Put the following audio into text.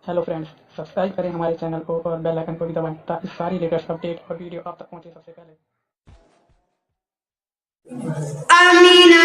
Hello friends, subscribe करें हमारे channel को और बेल आइकन को भी दबाएं ताकि सारी लेटेस्ट अपडेट और वीडियो आप तक पहुंचे सबसे पहले। Amina,